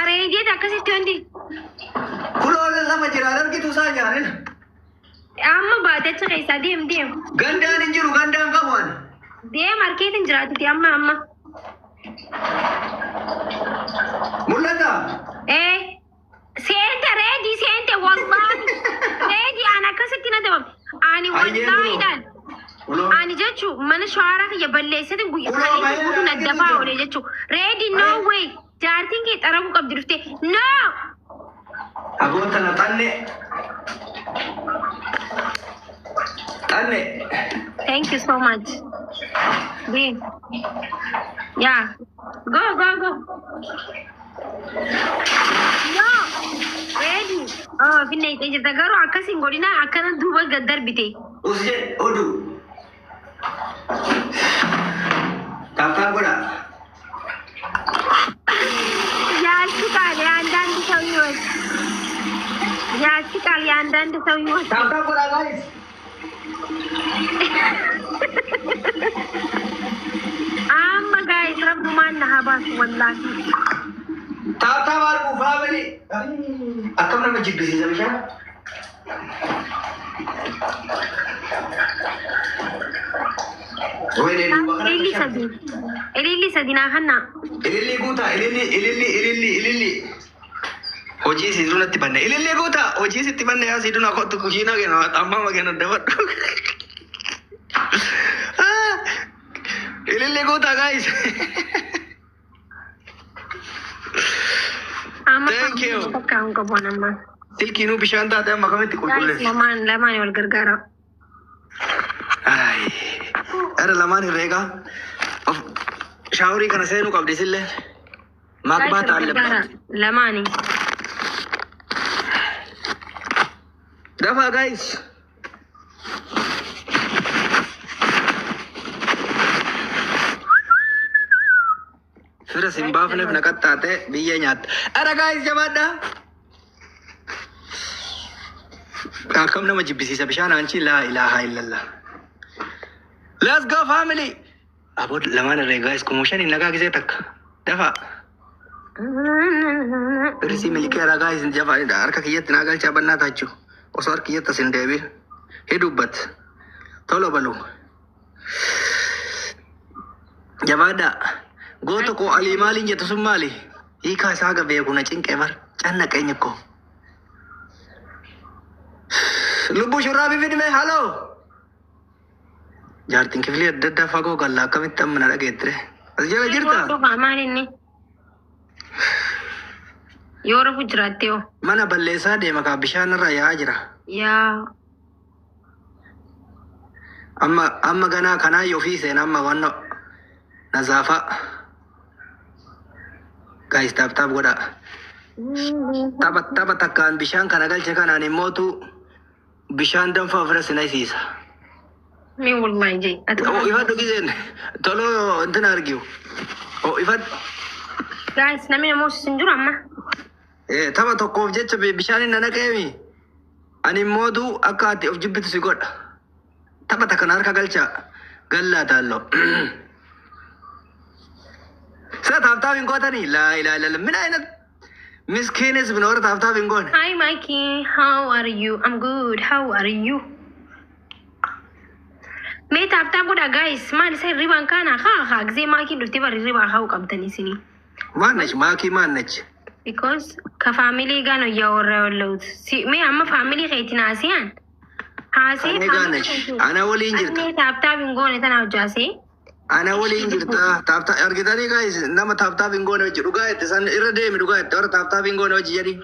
Areedii akkasitti wanti. Kuloon lafa jira argitu saa jaanin. Amma baatecha keessaa deem. Gandaan hin jiru gandaan qabuun. Deem harkeetiin jiraatuti amma. Mul'ata. Seente reedii seente wallahi. Reedii aan akkasitti na dabam. Ani wallahiidhaan. Ani jechuun mana shawaaraa kiyya balleessatti guyyaa guutuu na dafaa oolee jechuun. Reedii no way. Jaartiin kee xaraguu qabdi dhuftee. No. Agoota na xanne. Thank you so much. Deem. Yeah. Go. No. Ready. Finna ite jirta garuu akkasiin godhina akkana duuba gad darbite. Usje odu. Taaftaa godha. Jaalchi qaalee aandaandi ta'uu yoo. Taaftaa godha guys. Amma guys rabbumaan na habaasu wallahi. Taaftaa maal family. Akkam nama jibbisiisa bishaan. Ililli sadi naa kanna. Ililli guutaa ililli. Hojii si duratti banne ililli guutaa hojii sitti banne yaa si duna kottu kushiina kenna amma kenna dabadhu. Ililli guutaa guys. Thank you. Bakkaan qabuun amma. Silkiinuu bishaan taate amma kamitti qulqulleessu. Lamaan wal gargaara. Era lamaan herreegaa. Shaaworii kana seenuu qabdi sillee. Maakbaa taa'alle. Lamaani. Dafaa guys. Fira simbaafneef na qaxxaate biyya nyaatta. Ara guys jabaadha. Akkam nama jibbisiisa bishaan aanchi laa ilaaha illallah. Let's go family. Abood lamaan irree guys kumushan nagaa gisee takka. Dafaa. Irsi milikeera guys jafaa harka kiyyatti naa galchaa bannaa taachuu. Osoo harki kiyyatti asin deebiin. Hidubbat. Tolo balu. Jabaadha. Goota koo alii maaliin jettu sun maali? Hiikaa isaa gabee kuna cinqee bar. Canna qeenya koo. Lubbuu shurraabii fidime haloo. Jaartiin kifilii adda addaa fagoo gallaa akkamitti amma na dhageettire. As jala jirta? Maalinni. Yoo rafu jiraatte yoo. Mana balleessaa deema kaa bishaan irra yaa'aa jira. Yaa. Amma ganaa kanaa yoo fi seen amma wanno nazaafa. Guys taap godha. Tapha takkaan bishaan kana galche kanaan immootu bishaan danfaa ofirra sinaysiisa. Mi wallahi jay. Ifadhu giseen toloo intin argiu. Ifadhu. Guys namni namoota sin jiru amma. Tapha tokkoof jecha bishaan hin naqeemi. Ani immootu akka ati of jibbitu si godha. Tapha takkan harka galcha gallaa taalloo. Taaftaa hin gootanii laa ilaa min ayinat miskiinis binoora taaftaa hin goone. Hi Mikey, how are you? I'm good. How are you? Mee taaftaa godha guys. Maal isa hirribaan kana haa gisee maakii dhuftee bari hirribaa haa qabdanii isinii. Maannach maakii maannach. Because ka family gaano yaa warra wallawut. Mee amma family keetiin haasiyaan. Haasee family. Ana waliin jirta. Ani taaftaa hin goone tana hojjaasee. Ana waliin jirta taaftaa argitanii guys nama taaftaa hin goone hojii dhugaa itti san irra deemi dhugaa itti warra taaftaa hin goone hojii jedhi.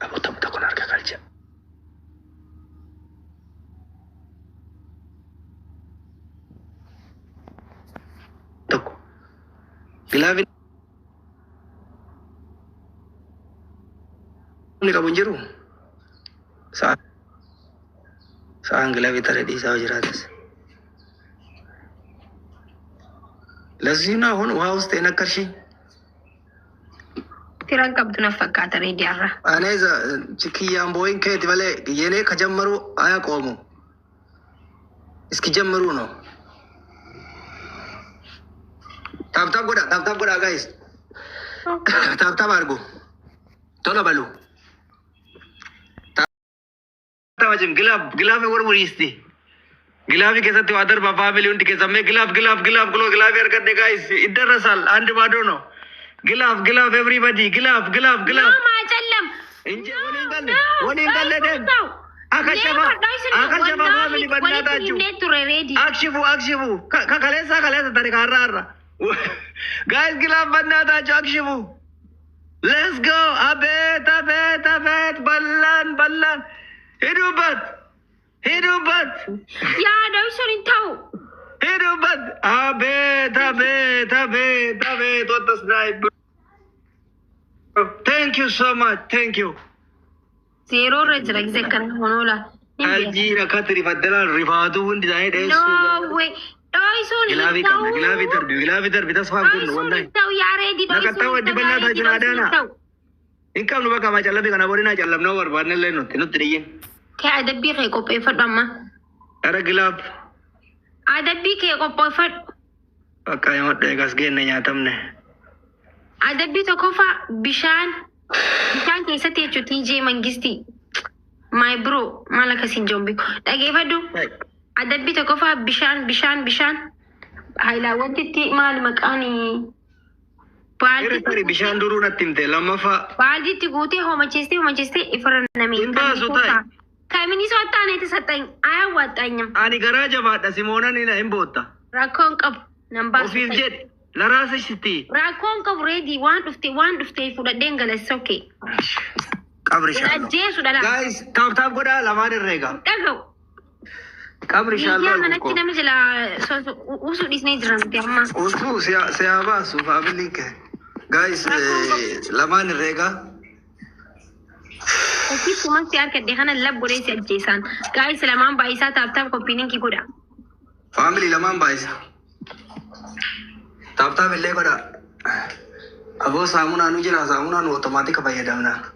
Aboota kun harka galcha. Tokko. Filaafin. Ni qabu hin jiru. Saan gilaafii taree dhiisaa jiraatas. Lazina hun waa ustee nakkarshi. Tiran qabdu na fakkaata reediyaarra. Aneeza kiyyaan booyin keeti malee yenee ka jammaru aya qoomu. Iski jammaru no. Tap guys. Tap argo. Tola balu. Tap macam gilaf wuristi. Gilafi ke sath other papa million ke samme gilaf gulo gilaf करते guys. Idhar rasal and badono. Gilaf everybody. Gilaf. No ma challam. Inje one galle den. Akashaba family banata ju. Akshifu. Kalesa tari karra. Guys gilaf banata ju akshifu. Let's go. Abet. Ballan. Hidubat. Ya Dawson intau. Hidubat. Abet. What the snipe. Thank you so much. Thank you. Zero rage like Zekan Honola. Aljira Katri Vadala Rivadu and died. No way. Dawson Gilavi that's why good one night. Income Novaka Macalabi and Aborina Jalam Nova Vanilla, not 3. Kaya the big ko pay for Dama. Aragilab. Ada big ko pay for. Okay, what they gas gain Yatamne. Ada bit of kofa Bishan. Bishan can set it to TJ Mangisti. My bro, Malakasin Jombi. I gave her do. Ada bit of kofa Bishan. I wanted to mal Makani. Paldi Bishan Duru Natimte, Lamafa. Paldi to go to Manchester if for an enemy. Kamini Sotana is a thing. I what I am. Ani Garaja Vata Simona in Embota. Rakon of number of his jet. Larasa City. Rakon of ready one of the for the dengal is okay. Guys, tap goda Lamari Rega. Kabrisha. Usu is nature. Usu Seava Sufabilik. Guys, Laman Rega. Keep to months at the Hana Laboratory at Jason. Guys, Laman Baisa tap opinion Kikuda. Family Laman Baisa. Tap Legoda. Abo Samuna Nujira Samuna automatic by Adamna.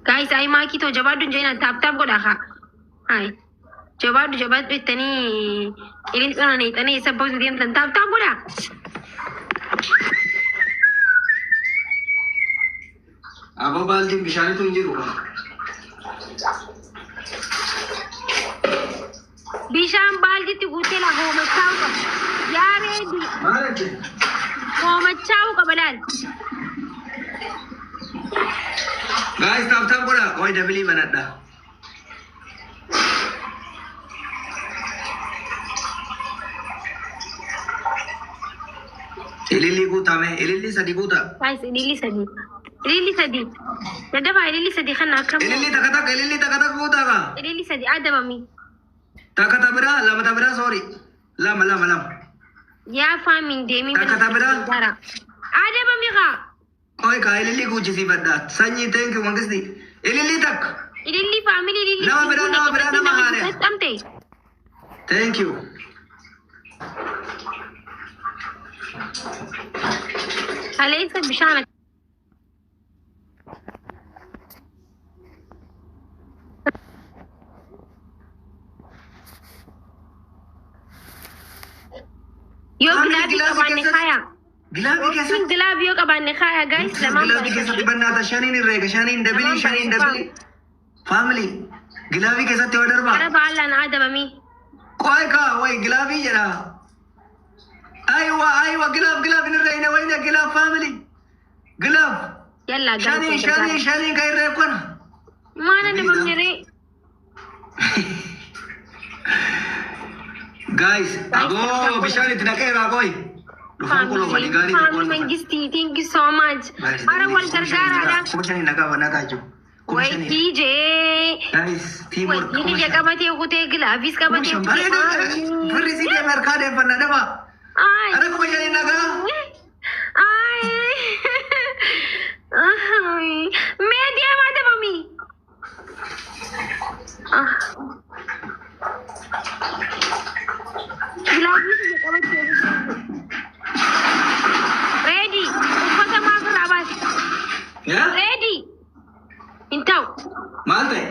Guys, I mark it to Jabadu Jana tap Godaha. Hi. Jabat with any. It is on it and it's supposed to be tap Goda. Ababal Jim Bishani to Jiruka. Bisham Baldi to Gutela home at Chauka. Yaredi. Home at Chauka Badan. Guys, tap Goda. Why do you believe in that? Ilili Sadiguta. Guys, Ilili Sadi. The Dava Ilili Sadi Hanaka. Ilili Takata Gutaga. Ilili Sadi Adamami. Takatabra, Lamatabra, sorry. Lam. Ya farming Demi. Takatabra. Adamamira. Oika, Ilili Gucci, but that. Sanyi, thank you, Mangisti. Ilili Tak. Ilili family. No, thank you. Alaysa Bishana. Yo Gilabi kabanne khaya. Gilabi yo kabanne khaya guys. Gilabi ke sath banna Shani rega Shani double. Family. Gilabi ke sath order ba. Ara balla na adamami. Koi ka wai Gilabi jara. Aywa Gilaf in Reina Wayna Gilaf family. Gilaf. Yalla Shani kai rekona. Mana de mamere. Guys, ago Bishani tinakai rakoi. Mangisti, thank you so much. Para wal gargara. Kushani naga banata jo. Wait, TJ. Guys, team work. Ini jaga mati aku tegla, habis ka mati. Berisi dia merkade panada ba. Ay. Ada kushani naga. Ay. Media mata mami. Ready. Ukota magrabas. Ya? Ready. Intau. Malte.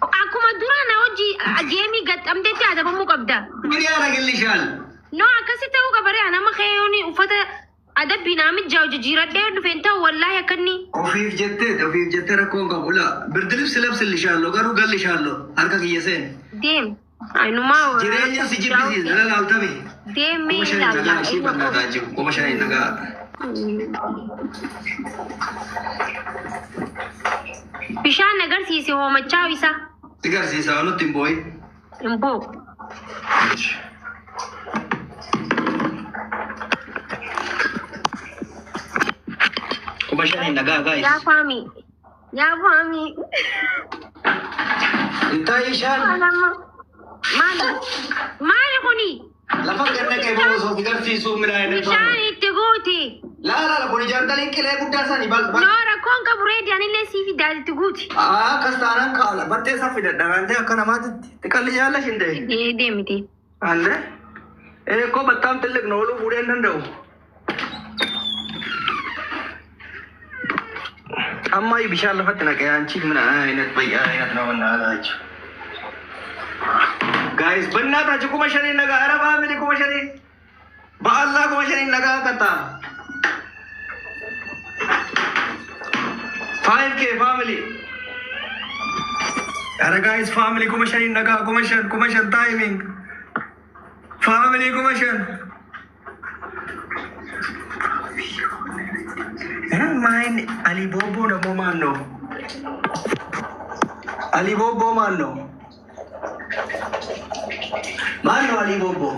Aku madura na oji game gat amte ti ada bamu kabda. Ini ara gilli shal. No, akkasitti ta'uu qabare anama keeyyooni uffata adabbii naamit jaawju jiradhee dhufeen ta'u wallaahi akkanni. Ofiif jettee rakkoon qabu. Birdilibsi labsillishaallo garuu gallishaallo harka kiyya seen. Deem. Anumaa jireenya si jibbisiis dhala laaltame. Deemee nagaa ishee bannaataa jiru. Kuma shanii nagaa. Bishaan agarsiise hoomachaa isa. Agarsiisa nutti hin booyi. Hin boo. Kuma shanii nagaa guys. Yaa faami. Intaa ishaan. Maali kuni? Lafa ganna kee boosoo agarsiisuu midhaan. Bishaan itti guuti. Laala kun ijaartanii qilee guddaa sanii balbal. No, rakkoon qabu reedi anillee siifi daalitti guuti. Akkas taanaan kaala battee saffi dadhabante akka namaatitti xiqqalli jaalla shindee. Deemite. Ande? Koo battaam tilliqna ooluu fuudhee hin danda'u. Amma bishaan lafatti naqee anchi mina ayinat bayyaa ayinat nama naagaa jechuudha. Guys, bannaa tachi kuma shanii nagaa arabaa miti kuma shanii. Ba'allaa kuma shanii nagaa kataa. 5K family. Ara guys, family kuma shanii nagaa kuma shan timing. Family kuma shan. Main Ali Bobo na Momano. Ali Bobo Mano. Mano Ali Bobo.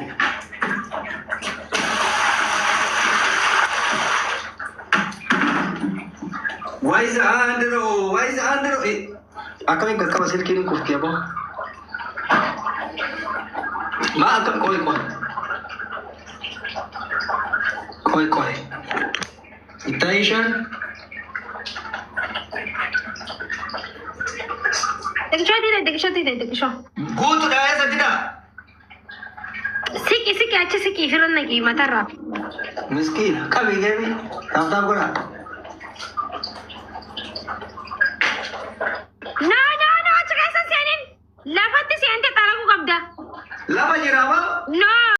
Wise Andro. Akami kakak masih kini kufki apa? Ma akam koi. Itation. Dekisho. Go to the eyes of dinner. Siki acha siki firan nagi matarra. Miskin, kami gemi. Tam guna. No, acha kaisa senin. Lafatti sente taraku kabda. Lava jiraba? No.